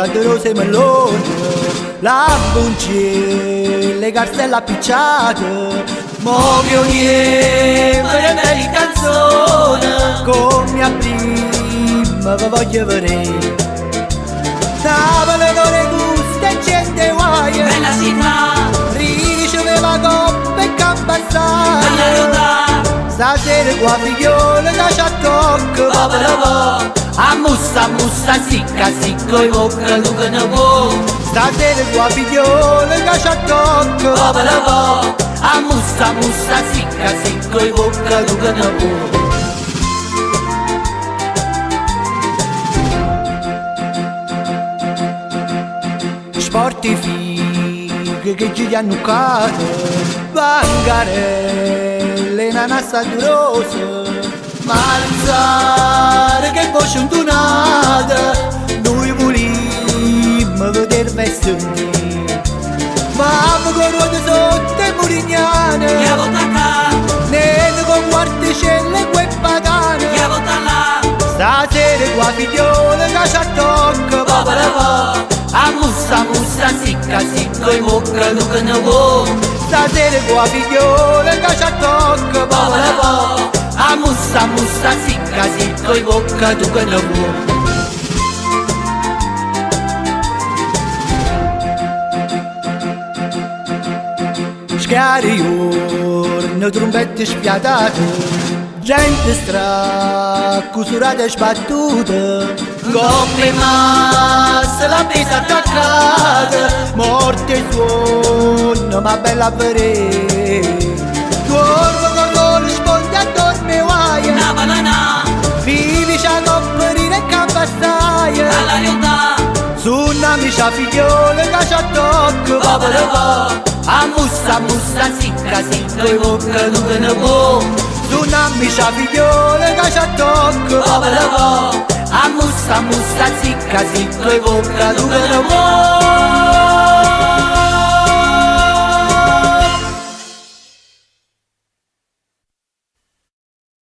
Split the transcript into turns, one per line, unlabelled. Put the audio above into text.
già di rose e melone, la bunce, le carselle appicciate, mo che ogni per me canzone, come prima vi voglio vedere. Tavole con le guste e gente guaia,
bella città,
riceveva coppe e cambassare.
bella città,
Stasera qua figliole che c'ha tocco,
povero ammussa, sicca, sicco, i bocca, tu che ne vuoi.
stasera qua figliole che c'ha tocco,
Povero ammussa, sicca, sicco, i bocca, tu che ne vuoi.
sporti fighe che ci hanno nuccato, bancarelle, nanassa durose, manzare che voce intonata, noi volimmo vedere vestiti, mamma con ruote sotto e murignane,
Che vota
nene con guardicelle e quei pagane,
che vota là,
stasera qua figliole che c'ha tocco,
povero ammussa, sicca, sicco, i bocca, tu che ne vuoi.
stasera qua figliole che c'ha tocco,
Povero ammussa, sicca, sicco, i bocca, tu che ne vuoi.
Scari urne, trombette spiatate, gente straccusurata e sbattuta,
Coppe massa, la pesa attaccata,
morte e suono, ma bella a vedere. Dormo con sole, sponde a dorme guaia,
una banana,
vivi c'ha copperina e campastaia,
alla realtà,
suonami c'ha figliole che c'ha tocco,
povero ammussa, sicca, sicco, i bocca, tu che ne vuoi.
suonami c'ha figliole che c'ha tocco,
Povero ammussa, sicca, sicco, i bocca, tu che ne vuoi.